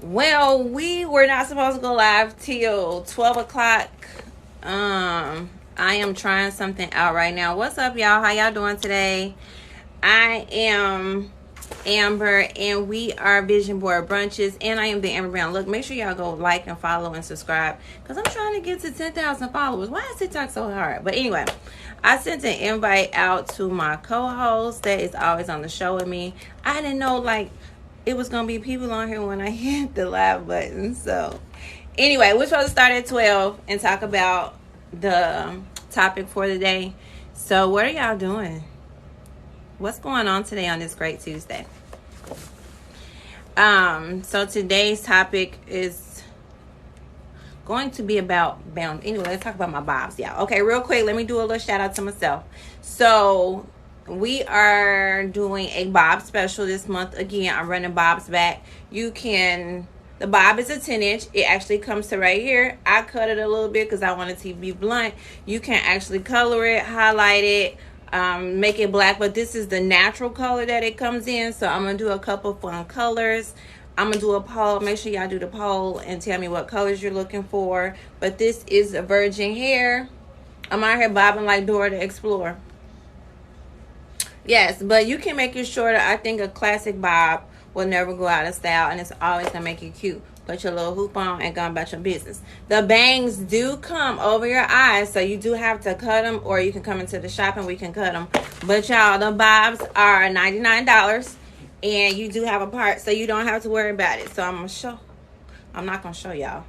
Well, we were not supposed to go live till 12 o'clock. I am trying something out right now. What's up, y'all? How y'all doing today? I am Amber, and we are Vision Board Brunches, and I am the Amber Brown. Look, make sure y'all go like and follow and subscribe, because I'm trying to get to 10,000 followers. Why is TikTok so hard? But anyway, I sent an invite out to my co-host that is always on the show with me. I didn't know, it was going to be people on here when I hit the live button. So anyway, we're supposed to start at 12 and talk about the topic for the day. So what are y'all doing? What's going on today on this great Tuesday? So today's topic is going to be about bound. Anyway, let's talk about my bobs, y'all. Okay, real quick, let me do a little shout out to myself. So we are doing a bob special this month. Again, I'm running bobs back. The bob is a 10-inch. It actually comes to right here. I cut it a little bit because I want it to be blunt. You can actually color it, highlight it, make it black, but this is the natural color that it comes in. So I'm gonna do a couple fun colors. I'm gonna do a poll. Make sure y'all do the poll and tell me what colors you're looking for. But this is a virgin hair. I'm out here bobbing like Dora the Explorer. Yes, but you can make it shorter. I think a classic bob will never go out of style, and it's always gonna make you cute. Put your little hoop on and go about your business. The bangs do come over your eyes, so you do have to cut them, or you can come into the shop and we can cut them. But y'all, the bobs are $99, and you do have a part, so you don't have to worry about it. So I'm not gonna show y'all.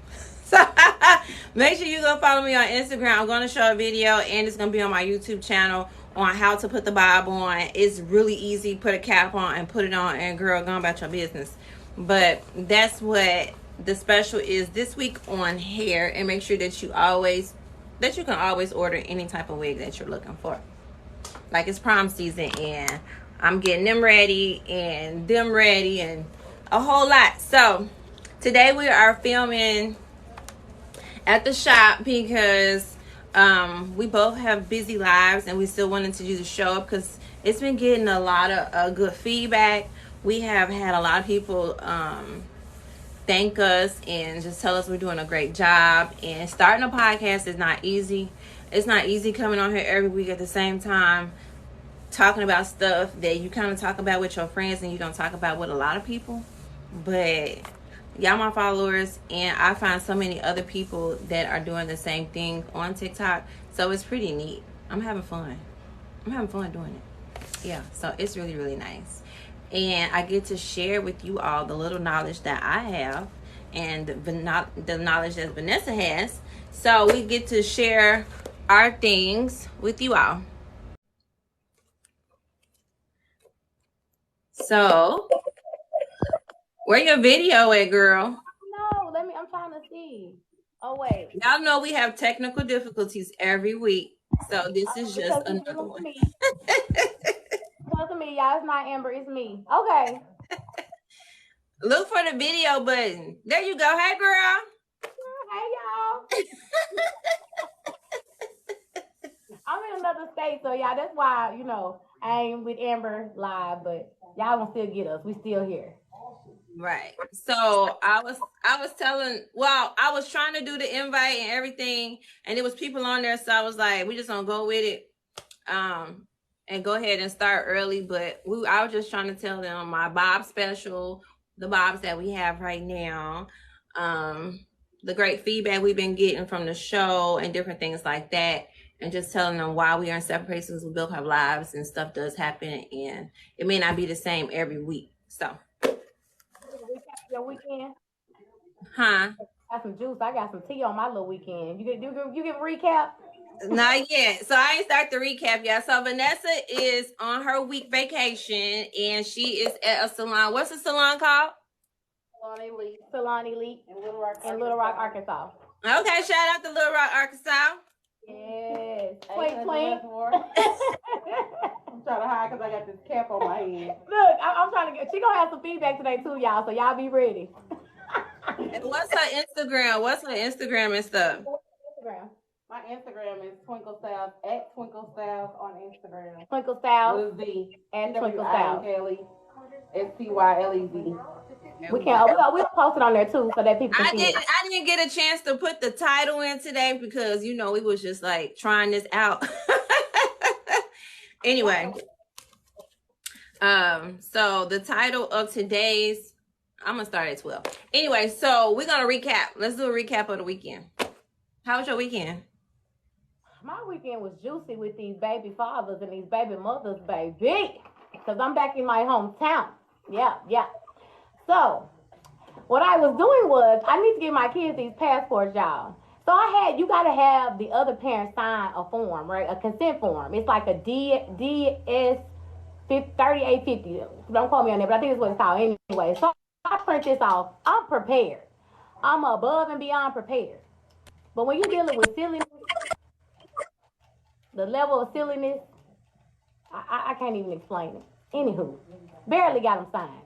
So make sure you go follow me on Instagram. I'm gonna show a video, and it's gonna be on my YouTube channel on how to put the bob on. It's really easy. Put a cap on and put it on, and girl, go about your business. But that's what the special is this week on hair. And make sure that you can always order any type of wig that you're looking for. Like, it's prom season, and I'm getting them ready and them ready and a whole lot. So today we are filming at the shop because we both have busy lives, and we still wanted to do the show because it's been getting a lot of good feedback. We have had a lot of people thank us and just tell us we're doing a great job. And starting a podcast is not easy. It's not easy coming on here every week at the same time talking about stuff that you kind of talk about with your friends and you don't talk about with a lot of people. But y'all my followers, and I find so many other people that are doing the same thing on TikTok. So it's pretty neat. I'm having fun doing it. Yeah, so it's really, really nice. And I get to share with you all the little knowledge that I have and the knowledge that Vanessa has. So we get to share our things with you all. So where your video at, girl? No, I'm trying to see. Oh wait. Y'all know we have technical difficulties every week. So this is just Because it's another dealing with one. me. Because of me, y'all. It's not Amber. It's me. Okay. Look for the video button. There you go. Hey, girl. Hey y'all. I'm in another state, so y'all. That's why I ain't with Amber live, but y'all gonna still get us. We still here. Right. So I was trying to do the invite and everything, and there was people on there, so I was like, we just gonna go with it. And go ahead and start early. But I was just trying to tell them my bob special, the bobs that we have right now, the great feedback we've been getting from the show and different things like that, and just telling them why we are in separate places. We both have lives and stuff does happen, and it may not be the same every week. So, Recap your weekend. huh? Got some juice. I got some tea on my little weekend. You get recap. Not yet. So I ain't start the recap yet. So Vanessa is on her week vacation, and she is at a salon. What's the salon called? Salon Elite in Little Rock, Arkansas. Okay, shout out to Little Rock, Arkansas. Yes. Twink, twink. I'm trying to hide because I got this cap on my head. Look, I'm trying to get. She gonna have some feedback today too, y'all. So y'all be ready. And what's her Instagram? What's her Instagram and stuff? Instagram. My Instagram is Twinkle Styles at Twinkle Styles on Instagram. Twinkle Styles with Z and Twinkle Styles. Kelly SPYLEZ. We can we'll post it on there too so that people can see it. I didn't get a chance to put the title in today because we was just like trying this out. Anyway, so the title of today's, I'm gonna start at 12. Anyway, so we're gonna recap. Let's do a recap of the weekend. How was your weekend? My weekend was juicy with these baby fathers and these baby mothers, baby. Because I'm back in my hometown. Yeah. So, what I was doing was, I need to give my kids these passports, y'all. So you got to have the other parent sign a form, right? A consent form. It's like a DS 3850. Don't quote me on that, but I think it's what it's called anyway. So, I print this off. I'm prepared. I'm above and beyond prepared. But when you're dealing with silliness, the level of silliness, I can't even explain it. Anywho, barely got them signed.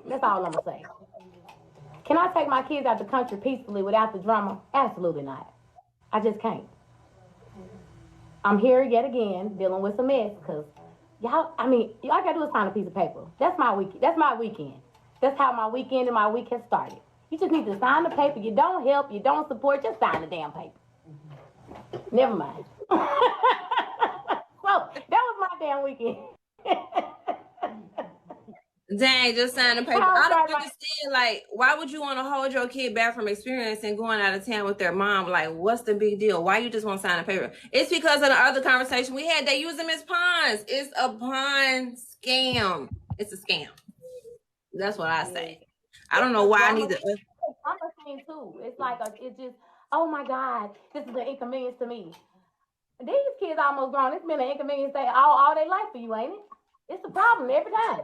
That's all I'm going to say. Can I take my kids out the country peacefully without the drama? Absolutely not. I just can't. I'm here yet again dealing with some mess because y'all got to do is sign a piece of paper. That's my weekend. That's how my weekend and my week has started. You just need to sign the paper. You don't help. You don't support. Just sign the damn paper. Never mind. So that was my damn weekend. Dang, just sign the paper. I don't understand, like, why would you want to hold your kid back from experiencing going out of town with their mom? Like, what's the big deal? Why you just want to sign the paper? It's because of the other conversation we had. They use them as pawns. It's a pawn scam. It's a scam. That's what I say. I don't know why I need to. I'm the same too. It's like, it's just, oh my God, this is an inconvenience to me. These kids almost grown. It's been an inconvenience all their life for you, ain't it? It's a problem every time.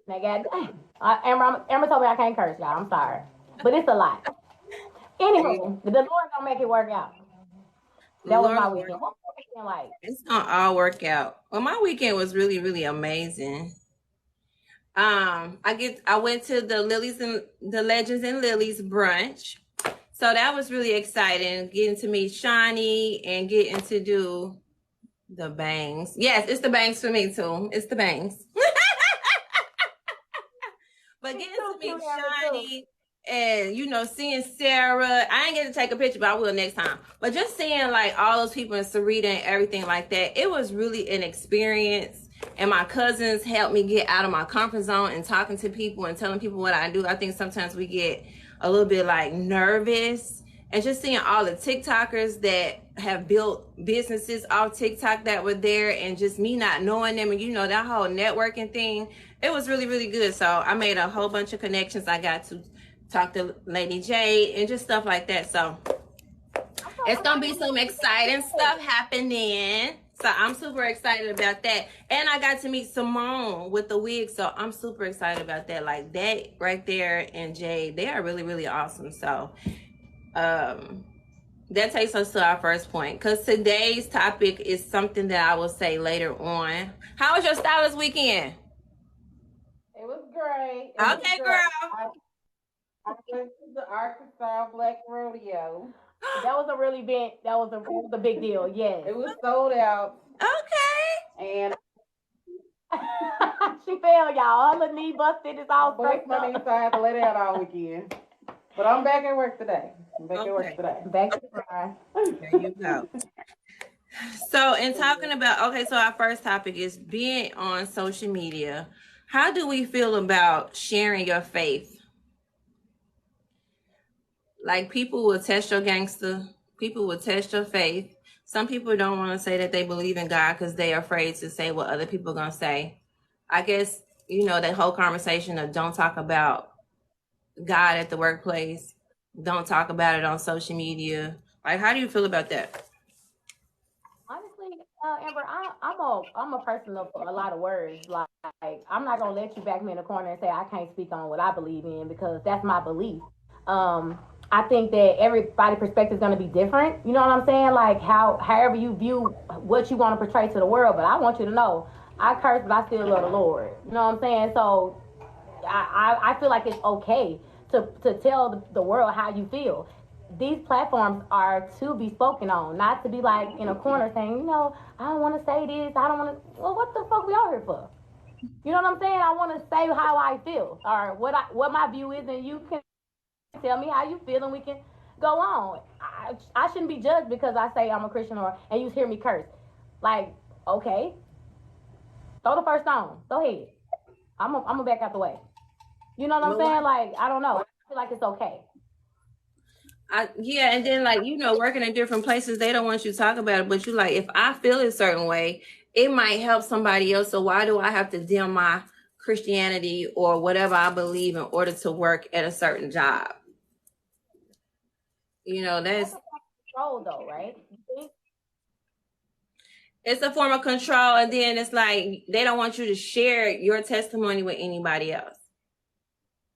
Now, goddamn. Amber told me I can't curse, y'all. I'm sorry. But it's a lot. Anyway, the Lord gonna make it work out. That was my weekend. What was your weekend like? It's gonna all work out. Well, my weekend was really, really amazing. I went to the Legends and Lilies brunch. So that was really exciting, getting to meet Shawnee and getting to do the bangs. Yes, it's the bangs for me too. It's the bangs. But getting to meet Shawnee and, seeing Sarah, I ain't get to take a picture, but I will next time. But just seeing like all those people in Sarita and everything like that, it was really an experience. And my cousins helped me get out of my comfort zone and talking to people and telling people what I do. I think sometimes we get a little bit like nervous, and just seeing all the TikTokers that have built businesses off TikTok that were there, and just me not knowing them, and that whole networking thing, it was really, really good. So I made a whole bunch of connections. I got to talk to Lady J and just stuff like that. So it's gonna be some exciting stuff happening. So I'm super excited about that. And I got to meet Simone with the wig. So I'm super excited about that. Like that right there and Jade, they are really, really awesome. So that takes us to our first point. Because today's topic is something that I will say later on. How was your stylist weekend? It was great. Okay, girl. I went to the Arkansas Black Rodeo. That was a really big. That was a big deal. Yes. It was sold out. Okay. And she fell, y'all. Her little knee busted. It's all straight. My knee, so I had to lay out all weekend. But I'm back at work today. Back to try. There you go. So, in talking about, so our first topic is being on social media. How do we feel about sharing your faith? Like, people will test your gangster. People will test your faith. Some people don't want to say that they believe in God because they're afraid to say what other people are going to say. I guess, that whole conversation of don't talk about God at the workplace. Don't talk about it on social media. Like, how do you feel about that? Honestly, Amber, I'm a person of a lot of words. Like, I'm not going to let you back me in the corner and say I can't speak on what I believe in because that's my belief. I think that everybody's perspective is going to be different. You know what I'm saying? Like however you view what you want to portray to the world. But I want you to know, I curse, but I still love the Lord. You know what I'm saying? So I feel like it's okay to tell the world how you feel. These platforms are to be spoken on, not to be like in a corner saying, I don't want to say this. I don't want to. Well, what the fuck we out here for? You know what I'm saying? I want to say how I feel or what my view is, and you can tell me how you feel, and we can go on. I shouldn't be judged because I say I'm a Christian and you hear me curse. Like, okay, throw the first stone. Go ahead. I'm gonna back out the way. You know what I'm saying? Like, I don't know. I feel like it's okay. Yeah, and then like, you know, working in different places, they don't want you to talk about it, but you like, if I feel a certain way, it might help somebody else. So why do I have to dim my Christianity or whatever I believe in order to work at a certain job? You know, that's control though, right? It's a form of control, and then it's like they don't want you to share your testimony with anybody else.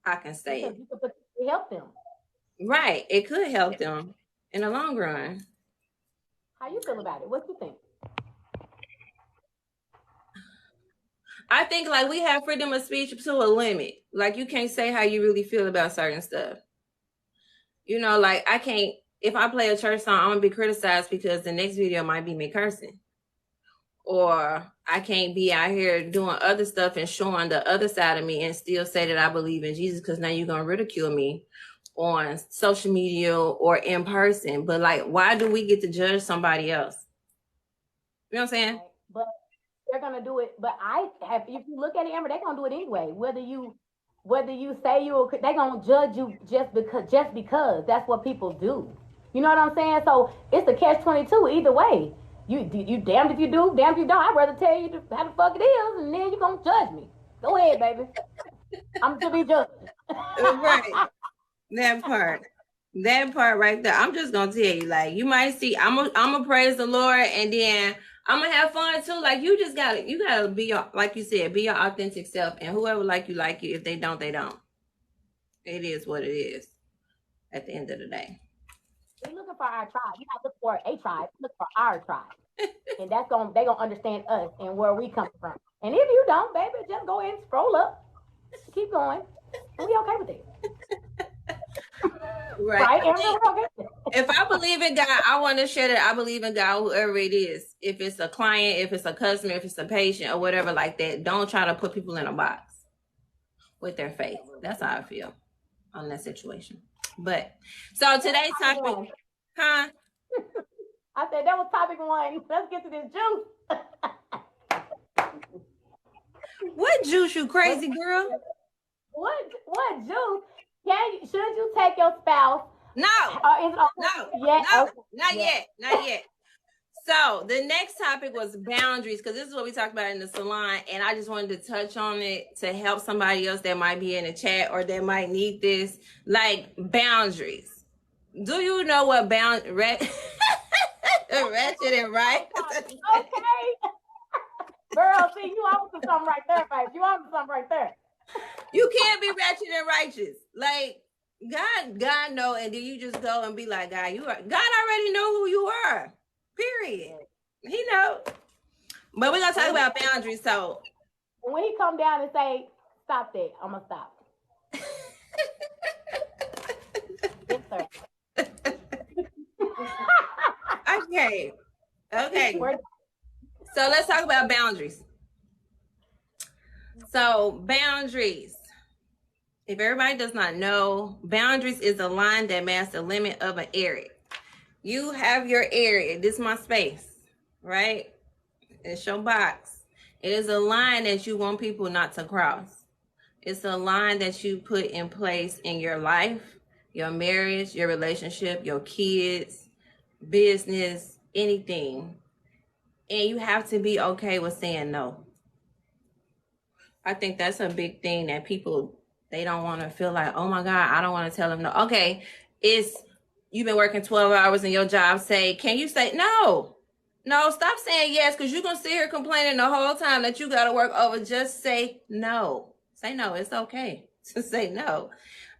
I can say it. You could help them. Right. It could help them in the long run. How you feel about it? What you think? I think like we have freedom of speech to a limit. Like you can't say how you really feel about certain stuff. You know, like I can't, if I play a church song, I'm gonna be criticized because the next video might be me cursing. Or I can't be out here doing other stuff and showing the other side of me and still say that I believe in Jesus, because now you're gonna ridicule me on social media or in person. But like, why do we get to judge somebody else? You know what I'm saying? But they're gonna do it. But if you look at it, Amber, they're gonna do it anyway. Whether you say they're gonna judge you just because that's what people do. You know what I'm saying? So it's a catch-22 either way. You damned if you do, damned if you don't. I'd rather tell you how the fuck it is, and then you're gonna judge me. Go ahead, baby. I'm to be judged. Right. That part right there. I'm just gonna tell you, like, you might see, I'm gonna praise the Lord, and then I'm gonna have fun too. Like, you gotta be your, like you said, be your authentic self, and whoever like you. If they don't, they don't. It is what it is at the end of the day. We're looking for our tribe. You're not looking for a tribe. Look for our tribe. And they're gonna understand us and where we come from. And if you don't, baby, just go ahead and scroll up. Keep going. And we okay with it. Right. If I believe in God, I want to share that I believe in God, whoever it is. If it's a client, if it's a customer, if it's a patient or whatever like that, don't try to put people in a box with their faith. That's how I feel on that situation. But so today's topic, huh? I said that was topic 1. Let's get to this juice. What juice, you crazy girl? What juice? Should you take your spouse? No. Not yet. So the next topic was boundaries, because this is what we talked about in the salon, and I just wanted to touch on it to help somebody else that might be in the chat or that might need this, like boundaries. Do you know what ratchet and right? Okay. Girl, see, you on to something right there, babe. You on to something right there. You can't be ratchet and righteous. Like, God know, and then you just go and be like, God already know who you are. Period. He know. But we're gonna talk about boundaries. So when he come down and say, stop that, I'm gonna stop. Yes, sir. Okay. So let's talk about boundaries. So boundaries. If everybody does not know, boundaries is a line that marks the limit of an area. You have your area. This is my space, right? It's your box. It is a line that you want people not to cross. It's a line that you put in place in your life, your marriage, your relationship, your kids, business, anything. And you have to be okay with saying no. I think that's a big thing that people, they don't want to feel like, oh my God, I don't want to tell them no. Okay, you've been working 12 hours in your job. Can you say no? No, stop saying yes, because you're going to sit here complaining the whole time that you got to work over. Just say no. Say no. It's okay to say no.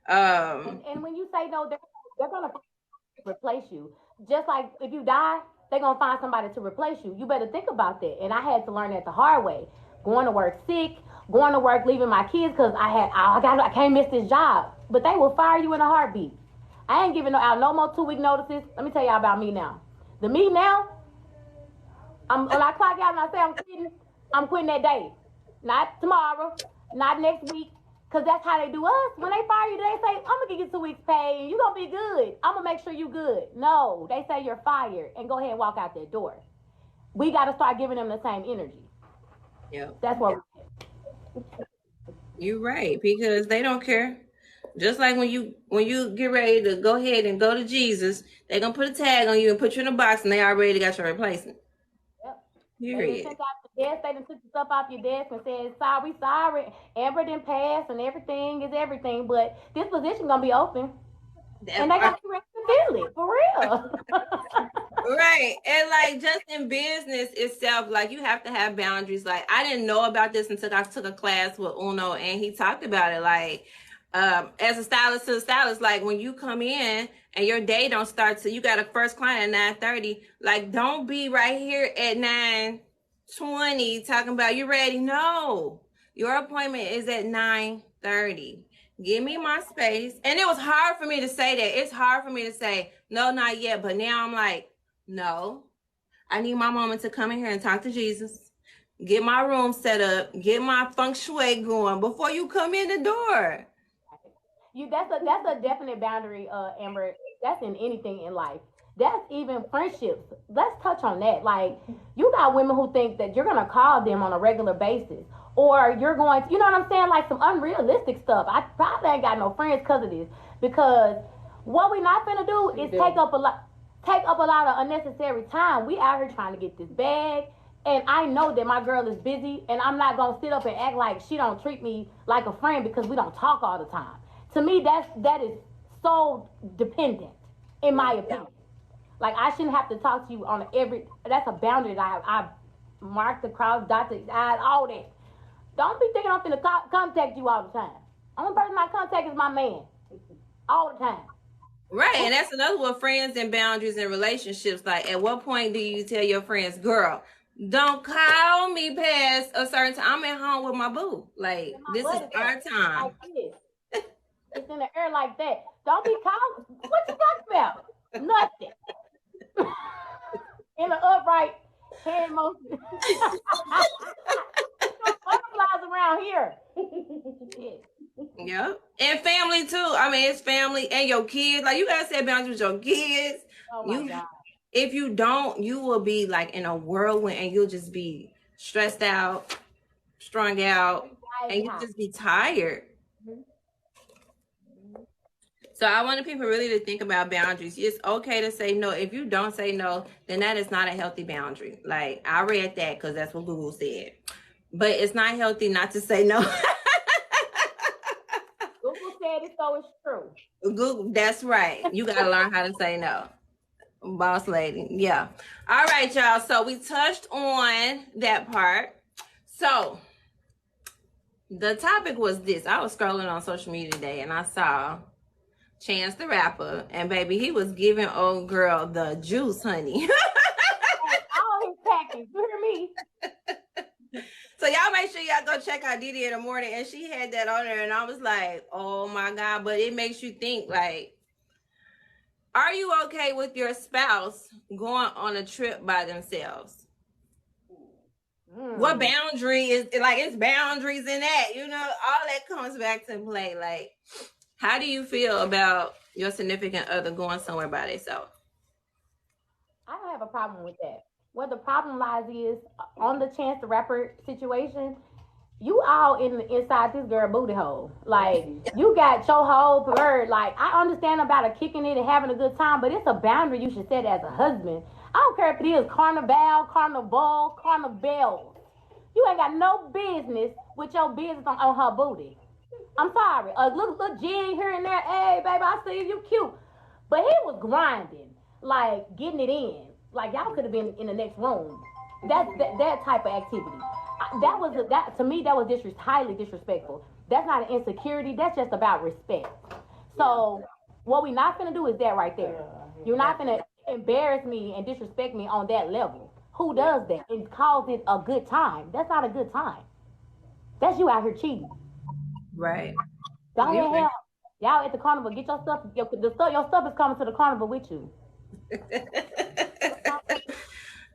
And when you say no, they're going to replace you. Just like if you die, they're going to find somebody to replace you. You better think about that. And I had to learn that the hard way. Going to work sick, going to work, leaving my kids because I can't miss this job. But they will fire you in a heartbeat. I ain't giving out no more 2-week notices. Let me tell y'all about me now. The me now, when I clock out and I say I'm quitting that day. not tomorrow, not next week. Cause that's how they do us. When they fire you, they say, I'm gonna give you 2 weeks pay and you're gonna be good. I'm gonna make sure you good. No, they say you're fired and go ahead and walk out that door. We gotta start giving them the same energy. Yeah. That's what You're right, because they don't care. Just like when you get ready to go ahead and go to Jesus, they're gonna put a tag on you and put you in a box, and they already got your replacement. Yep. Period. They took out the desk, they done took the stuff off your desk and said, sorry. Amber didn't pass and everything is everything, but this position gonna be open. And they got to fill it, for real. Right. And like just in business itself, like you have to have boundaries. Like I didn't know about this until I took a class with Uno and he talked about it. Like as a stylist to a stylist, like when you come in and your day don't start till you got a first client at 9:30, like don't be right here at 9:20 talking about you ready. No, your appointment is at 9:30. Give me my space. And it was hard for me to say that. It's hard for me to say, no, not yet. But now I'm like, no, I need my moment to come in here and talk to Jesus. Get my room set up. Get my feng shui going before you come in the door. That's a definite boundary, Amber. That's in anything in life. That's even friendships. Let's touch on that. Like, you got women who think that you're going to call them on a regular basis. Or you're going to, you know what I'm saying? Like some unrealistic stuff. I probably ain't got no friends because of this. Because what we not finna do is take up a lot of unnecessary time. We out here trying to get this bag. And I know that my girl is busy. And I'm not going to sit up and act like she don't treat me like a friend because we don't talk all the time. To me, that is so dependent, in my opinion. Like, I shouldn't have to talk to you on that's a boundary that I marked the crowd, dotted the I, all that. Don't be thinking I'm finna contact you all the time. Only person I contact is my man. All the time. Right, and that's another one, friends and boundaries and relationships. Like, at what point do you tell your friends, girl, don't call me past a certain time. I'm at home with my boo. Like, this is our time. Like this. It's in the air like that. Don't be calling. What you talking about? Nothing. In an upright hand motion. Butterflies around here. Yeah. And family too. I mean, it's family and your kids. Like, you gotta set boundaries with your kids. Oh my God. If you don't, you will be like in a whirlwind and you'll just be stressed out, strung out, and you'll just be tired. So I want people really to think about boundaries. It's okay to say no. If you don't say no, then that is not a healthy boundary. Like, I read that because that's what Google said. But it's not healthy not to say no. Google said it, so it's true. Google, that's right. You got to learn how to say no. Boss lady. Yeah. All right, y'all. So we touched on that part. So the topic was this. I was scrolling on social media today and I saw Chance the Rapper, and baby, he was giving old girl the juice, honey. All his package. You hear me? So y'all make sure y'all go check out Didi in the morning, and she had that on there, and I was like, oh my God. But it makes you think, like, are you okay with your spouse going on a trip by themselves? What boundary is, like, it's boundaries in that, you know, all that comes back to play. Like, how do you feel about your significant other going somewhere by themselves? I don't have a problem with that. Where the problem lies is on the Chance the Rapper situation. You all inside this girl booty hole. Like, you got your whole pervert. Like, I understand about a kicking it and having a good time, but it's a boundary you should set as a husband. I don't care if it is carnival. You ain't got no business with your business on her booty. I'm sorry. Little G here and there. Hey, baby, I see you cute. But he was grinding, like getting it in. Like, y'all could have been in the next room. That's that type of activity. That to me, that was highly disrespectful. That's not an insecurity. That's just about respect. So what we not gonna do is that right there. You're not gonna embarrass me and disrespect me on that level. Who does that and calls it a good time? That's not a good time. That's you out here cheating. Right. Go ahead, y'all at the carnival. Get your stuff. Your stuff is coming to the carnival with you.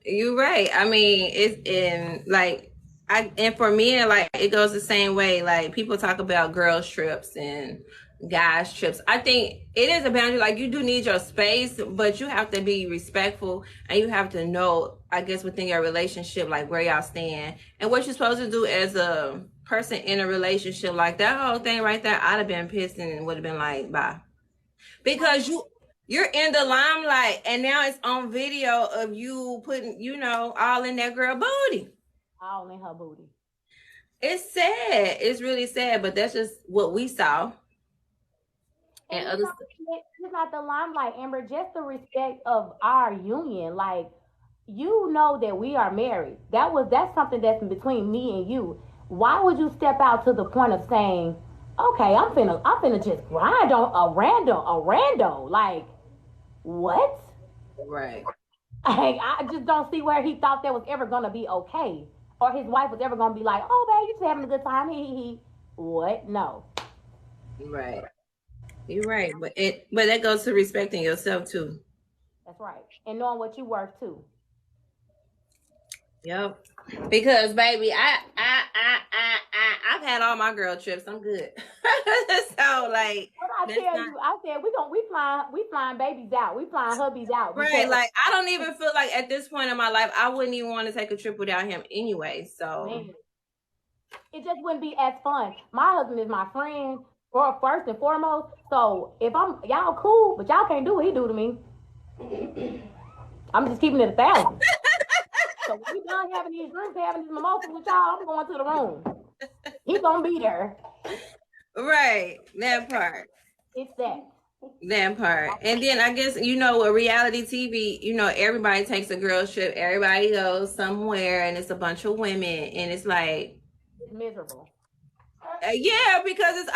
You're right. I mean, it's in, like, And for me, like, it goes the same way. Like, people talk about girls trips and guys trips. I think it is a boundary. Like, you do need your space, but you have to be respectful, and you have to know, I guess, within your relationship, like, where y'all stand and what you're supposed to do as a person in a relationship. Like, that whole thing right there, I'd have been pissed and would have been like, bye. Because you're in the limelight, and now it's on video of you putting, all in that girl booty. All in her booty. It's sad. It's really sad, but that's just what we saw. And it's not the limelight, Amber. Just the respect of our union. Like, you know that we are married. That's something that's between me and you. Why would you step out to the point of saying, okay, I'm finna just grind on a rando? Like, what? Right. I just don't see where he thought that was ever gonna be okay. Or his wife was ever gonna be like, oh babe, you just having a good time. What? No. Right. You're right. But that goes to respecting yourself too. That's right. And knowing what you worth too. Yep. Because baby, I've had all my girl trips. I'm good. So like, what I tell you, I said we flying babies out. We flying hubbies out. Right. Like, I don't even feel like at this point in my life I wouldn't even want to take a trip without him anyway. So man, it just wouldn't be as fun. My husband is my friend, first and foremost. So if y'all cool, but y'all can't do what he do to me. I'm just keeping it 1,000. So when we done having these drinks, having these mimosas with y'all, I'm going to the room. He's gonna be there. Right, that part. It's that part. And then I guess, with reality TV, everybody takes a girl trip. Everybody goes somewhere, and it's a bunch of women, and it's like, it's miserable. Yeah, because it's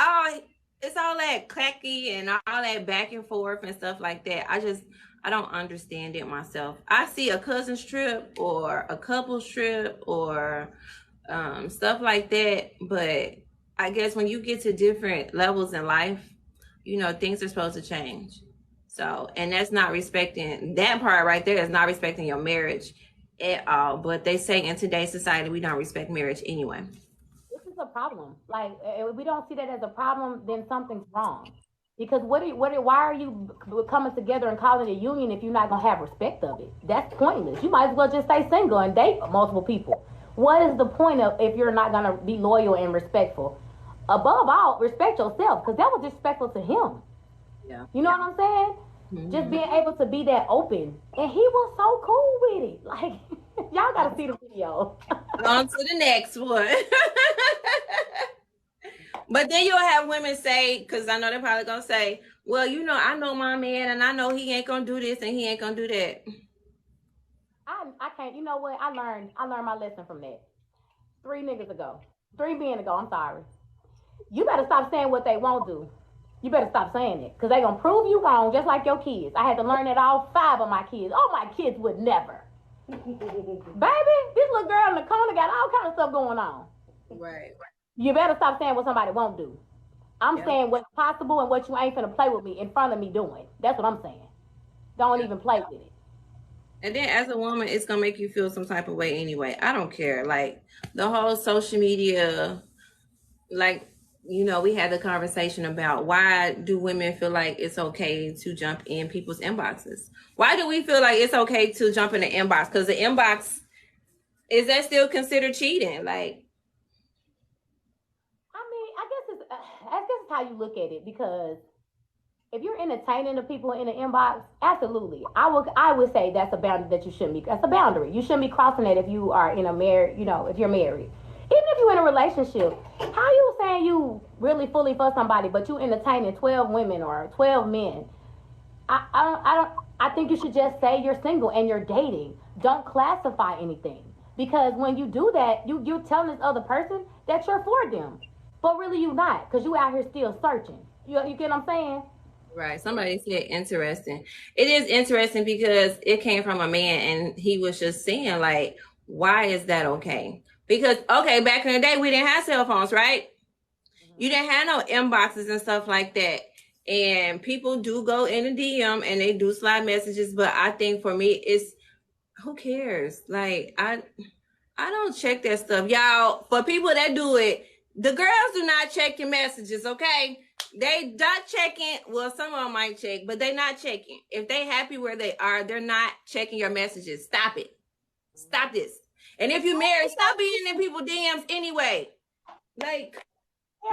all that clacky and all that back and forth and stuff like that. I don't understand it myself. I see a cousin's trip or a couple's trip or stuff like that. But I guess when you get to different levels in life, things are supposed to change. So, and that's not respecting, that part right there is not respecting your marriage at all. But they say in today's society, we don't respect marriage anyway. This is a problem. Like, if we don't see that as a problem, then something's wrong. Because why are you coming together and calling it a union if you're not going to have respect of it? That's pointless. You might as well just stay single and date multiple people. What is the point of if you're not going to be loyal and respectful? Above all, respect yourself, because that was disrespectful to him. Yeah. You know what I'm saying? Mm-hmm. Just being able to be that open. And he was so cool with it. Like, y'all got to see the video. On to the next one. But then you'll have women say, because I know they're probably going to say, well, I know my man, and I know he ain't going to do this and he ain't going to do that. I can't. You know what? I learned my lesson from that. 3 men ago, I'm sorry. You better stop saying what they won't do. You better stop saying it, because they're going to prove you wrong, just like your kids. I had to learn that all 5 of my kids. Oh, my kids would never. Baby, this little girl in the corner got all kind of stuff going on. Right. You better stop saying what somebody won't do. I'm saying what's possible and what you ain't finna play with me in front of me doing. That's what I'm saying. Don't even play with it. And then as a woman, it's going to make you feel some type of way anyway. I don't care. Like, the whole social media, like, we had the conversation about why do women feel like it's okay to jump in people's inboxes? Why do we feel like it's okay to jump in the inbox? Because the inbox, is that still considered cheating? Like, I guess it's how you look at it, because if you're entertaining the people in the inbox, absolutely. I would say that's a boundary that you shouldn't be. That's a boundary. You shouldn't be crossing it if you are in a married, if you're married. Even if you're in a relationship, how you saying you really fully for somebody, but you entertaining 12 women or 12 men? I think you should just say you're single and you're dating. Don't classify anything, because when you do that, you're telling this other person that you're for them. But really you not, because you out here still searching. You get what I'm saying? Right. Somebody said interesting. It is interesting because it came from a man, and he was just saying, like, why is that okay? Because, okay, back in the day, we didn't have cell phones, right? Mm-hmm. You didn't have no inboxes and stuff like that. And people do go in the DM and they do slide messages. But I think for me, it's, who cares? Like, I don't check that stuff, y'all. For people that do it, the girls do not check your messages, okay? They not checking. Well, some of them might check, but they not checking. If they happy where they are, they're not checking your messages. Stop it. Stop this. And if you married, stop being in people's DMs anyway. Like,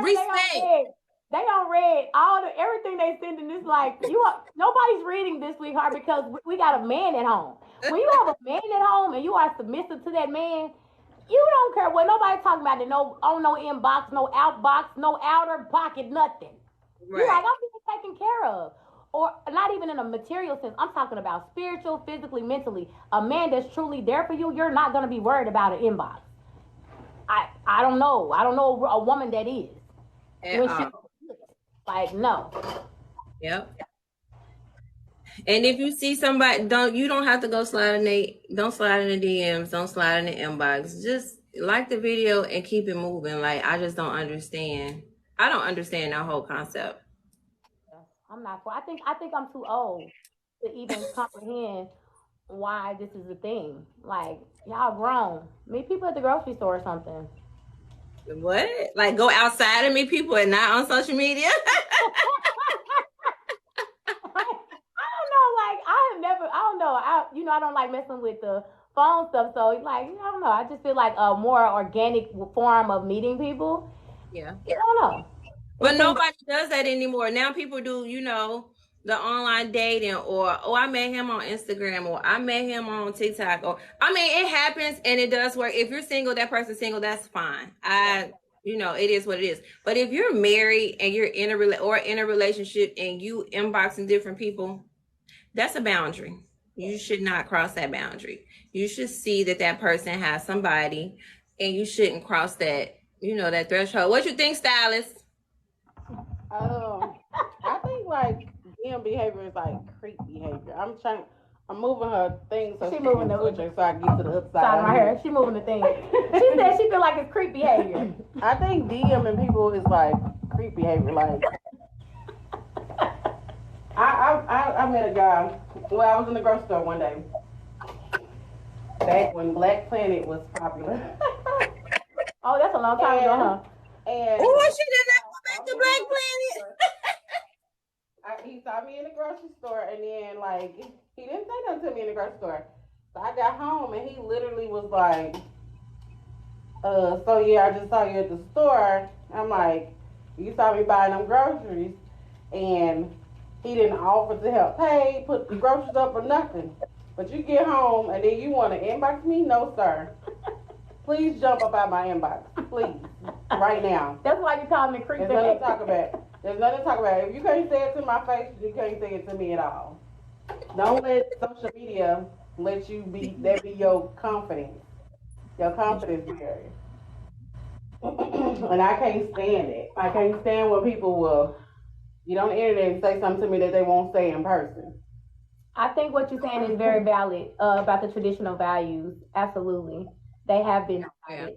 respect. They don't read everything they send, and it's like nobody's reading this, sweetheart, because we got a man at home. When you have a man at home and you are submissive to that man, you don't care what nobody talking about. It no inbox, no outbox, no outer pocket, nothing. Right. You're like, I'm being taken care of, or not even in a material sense. I'm talking about spiritual, physically, mentally. A man that's truly there for you, you're not gonna be worried about an inbox. I don't know. I don't know a woman that is. Like, no. Yep. And if you see somebody, you don't have to go don't slide in the DMs, don't slide in the inbox. Just like the video and keep it moving. Like, I just don't understand. I don't understand that whole concept. I'm not. I think I'm too old to even comprehend why this is a thing. Like, y'all grown. Meet people at the grocery store or something. What? Like, go outside and meet people and not on social media? I don't like messing with the phone stuff. So, like, I don't know. I just feel like a more organic form of meeting people. Yeah. I don't know. But nobody does that anymore. Now people do, the online dating, or, I met him on Instagram, or I met him on TikTok, or, it happens and it does work. If you're single, that person's single, that's fine. It is what it is. But if you're married and you're in a relationship and you inboxing different people, that's a boundary. You should not cross that boundary. You should see that person has somebody, and you shouldn't cross that, that threshold. What you think, stylist? I think like DM behavior is like creep behavior. I'm moving her thing so she moving the switcher so I can get to the other side of my hair. She moving the thing. She said she feel like it's creep behavior. I think DMing people is like creep behavior. Like, I met a guy. Well, I was in the grocery store one day, back when Black Planet was popular. Oh, that's a long time ago, huh? And she did not go back to Black Planet. He saw me in the grocery store, and then like he didn't say nothing to me in the grocery store. So I got home, and he literally was like, so yeah, I just saw you at the store. I'm like, you saw me buying them groceries, and he didn't offer to help pay, put the groceries up or nothing. But you get home and then you want to inbox me? No, sir. Please jump up out my inbox. Please. Right now. That's why you call me creepy. There's nothing to talk about. There's nothing to talk about. If you can't say it to my face, you can't say it to me at all. Don't let social media let you be your confidence. Your confidence barrier. And I can't stand it. I can't stand when people will get on the internet and say something to me that they won't say in person. I think what you're saying is very valid about the traditional values. Absolutely. They have been valid.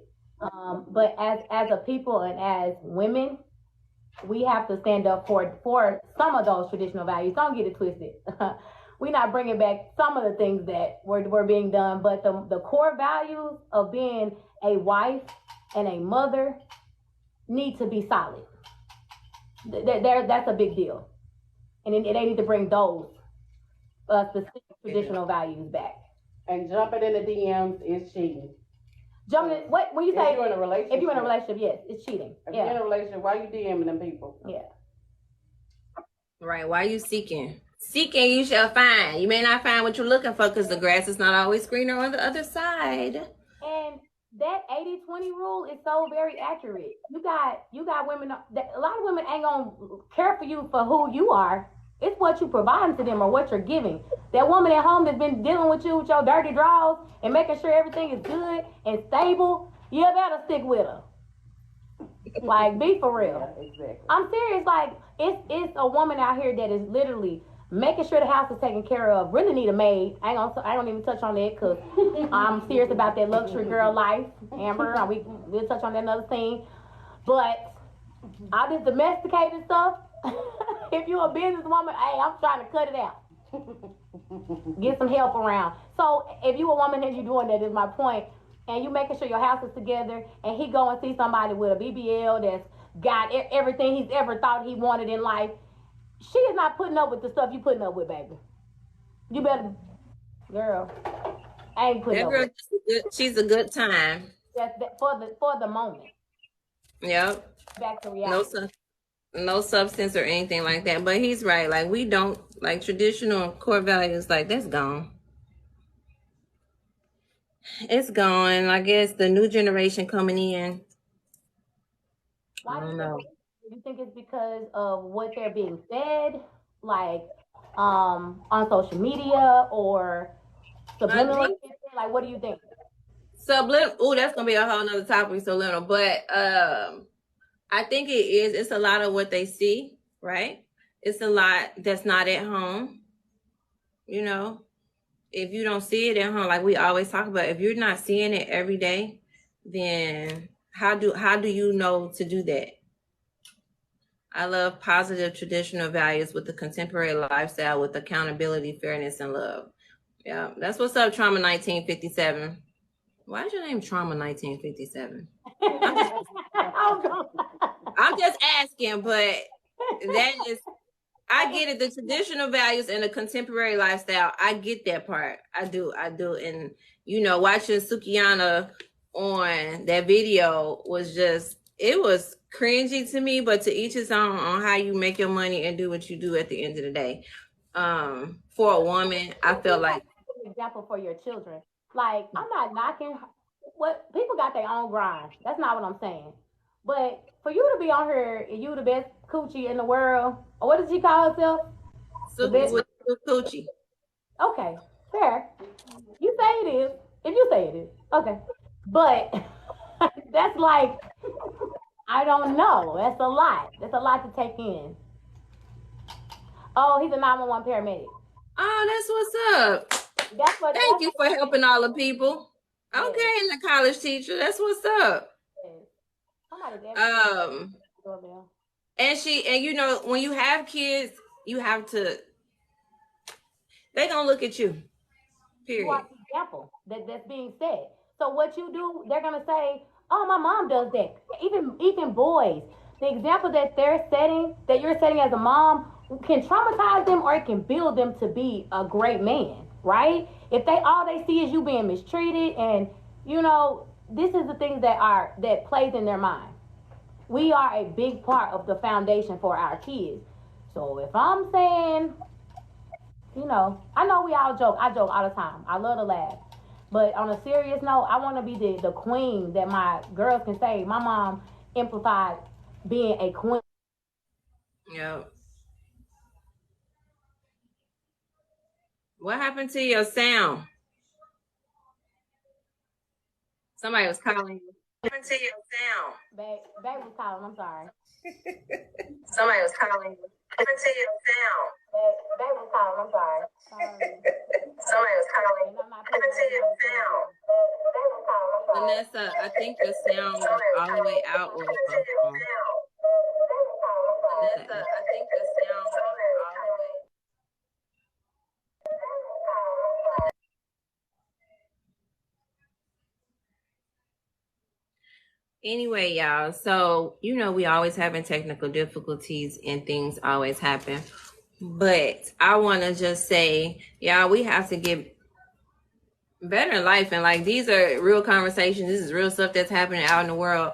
But as a people and as women, we have to stand up for some of those traditional values. Don't get it twisted. We're not bringing back some of the things that were being done, but the core values of being a wife and a mother need to be solid. That's a big deal. And they need to bring those specific traditional values back. And jumping in the DMs is cheating. When you say if you're in a relationship, yes, it's cheating. If you're in a relationship, why are you DMing them people? Yeah. Right. Why are you seeking? Seeking, you shall find. You may not find what you're looking for because the grass is not always greener on the other side. And that 80-20 rule is so very accurate. You got women. A lot of women ain't gonna care for you for who you are. It's what you provide to them or what you're giving. That woman at home that's been dealing with you with your dirty drawers and making sure everything is good and stable, you better stick with her. Like, be for real. Yeah, exactly. I'm serious. Like, it's a woman out here that is literally making sure the house is taken care of. Really need a maid. I don't even touch on that because I'm serious about that luxury girl life. Amber, we'll touch on that another thing. But all this domesticated stuff, if you're a businesswoman, hey, I'm trying to cut it out. Get some help around. So if you're a woman and you're doing that, is my point. and you making sure your house is together, and he go and see somebody with a BBL that's got everything he's ever thought he wanted in life, she is not putting up with the stuff you putting up with, baby. You better, girl, I ain't putting That up girl, with. she's a good time. That's that for the moment. Yep. Back to reality. No substance or anything like that. But he's right. Like, we don't, like, traditional core values, like, that's gone. It's gone. I guess the new generation coming in. Why I don't know. do you think it's because of what they're being said, like on social media or subliminal? Like, what do you think? Subliminal. Oh, that's gonna be a whole nother topic. Subliminal, but I think it is. It's a lot of what they see, right? It's a lot that's not at home. You know, if you don't see it at home, like we always talk about, if you're not seeing it every day, then how do you know to do that? I love positive traditional values with the contemporary lifestyle with accountability, fairness, and love. Yeah, that's what's up, Trauma 1957. Why is your name Trauma 1957? I'm just asking, but that is, I get it. The traditional values and the contemporary lifestyle, I get that part. I do. And, you know, watching Sukihana on that video was just, it was cringy to me, but to each his own on how you make your money and do what you do at the end of the day. For a woman, I feel like an example for your children. Like, I'm not knocking what people got their own grind. That's not what I'm saying. But for you to be on here and you the best coochie in the world, or what does she call herself? Coochie. Okay, fair. You say it is. If you say it is, okay. But that's like, I don't know. That's a lot. That's a lot to take in. Oh, he's a 911 paramedic. Oh, that's what's up. Thank you for helping all the people. Okay, yes. And the college teacher. That's what's up. Yes. And you know, when you have kids, you have to, they're gonna look at you. Period. You are the example that's being said. So what you do, they're gonna say, oh, my mom does that. Even boys, the example that you're setting as a mom can traumatize them, or it can build them to be a great man, right? If all they see is you being mistreated, and you know, this is the things that plays in their mind. We are a big part of the foundation for our kids. So if I'm saying, you know we all joke. I joke all the time. I love to laugh. But on a serious note, I want to be the queen that my girls can say, my mom amplified being a queen. Yep. What happened to your sound? Somebody was calling you. What happened to your sound? Babe was calling. I'm sorry. Somebody was calling you. What happened to your sound? Babe was calling. I'm sorry. Somebody was calling. What happened to your sound? Vanessa, I think your sound was all the way out. Vanessa, I think your sound was all the way. Anyway, y'all, so you know we always having technical difficulties and things always happen, but I want to just say, y'all, we have to get better in life, and like these are real conversations. This is real stuff that's happening out in the world,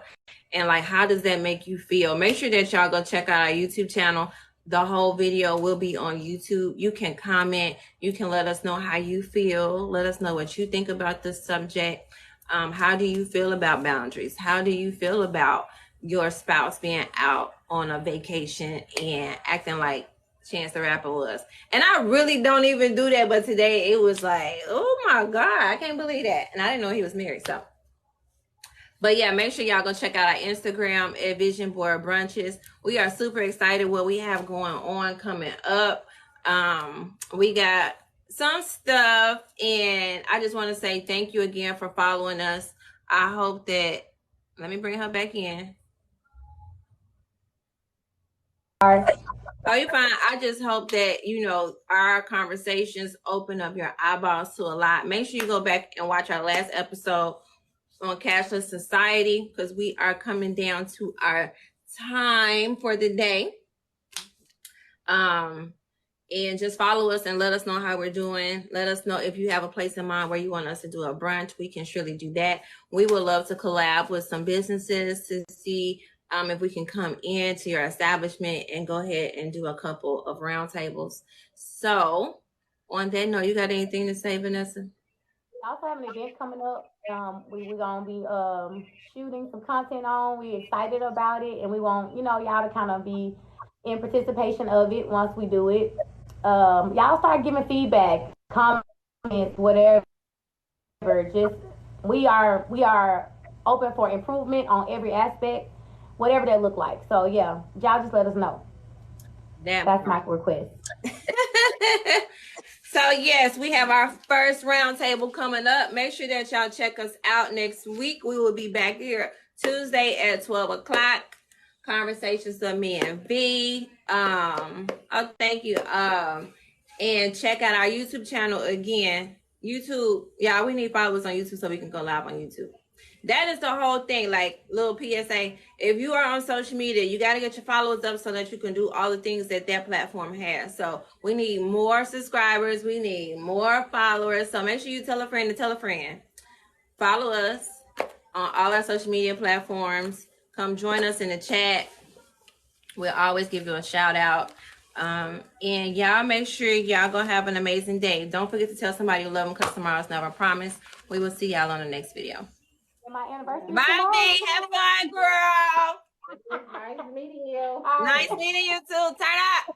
and like, how does that make you feel? Make sure that y'all go check out our YouTube channel. The whole video will be on YouTube. You can comment. You can let us know how you feel. Let us know what you think about this subject. How do you feel about boundaries? How do you feel about your spouse being out on a vacation and acting like Chance the Rapper was? And I really don't even do that, but today it was like, oh my God, I can't believe that. And I didn't know he was married, so. But yeah, make sure y'all go check out our Instagram at Vision Board Brunches. We are super excited what we have going on coming up. We got some stuff, and I just want to say thank you again for following us. I hope that, let me bring her back in. Oh, you're fine. I just hope that, you know, our conversations open up your eyeballs to a lot. Make sure you go back and watch our last episode on Cashless Society because we are coming down to our time for the day. And just follow us and let us know how we're doing. Let us know if you have a place in mind where you want us to do a brunch. We can surely do that. We would love to collab with some businesses to see if we can come into your establishment and go ahead and do a couple of roundtables. So on that note, you got anything to say, Vanessa? We also have an event coming up. We're gonna be shooting some content on. We excited about it, and we want y'all to kind of be in participation of it once we do it. Y'all start giving feedback, comments, whatever. Just we are open for improvement on every aspect, whatever that look like. So yeah, y'all just let us know. That's my request. So yes, we have our first roundtable coming up. Make sure that y'all check us out next week. We will be back here Tuesday at 12 o'clock. Conversations of Me and V. Thank you. And check out our YouTube channel again. YouTube, y'all, we need followers on YouTube so we can go live on YouTube. That is the whole thing. Like, little PSA, if you are on social media, you got to get your followers up so that you can do all the things that platform has. So we need more subscribers. We need more followers. So make sure you tell a friend to tell a friend. Follow us on all our social media platforms. Come join us in the chat. We'll always give you a shout out. And y'all make sure y'all gonna have an amazing day. Don't forget to tell somebody you love them because tomorrow's never promised. We will see y'all on the next video. My anniversary. Bye, B. Have fun, girl. Nice meeting you. Nice meeting you too. Turn up.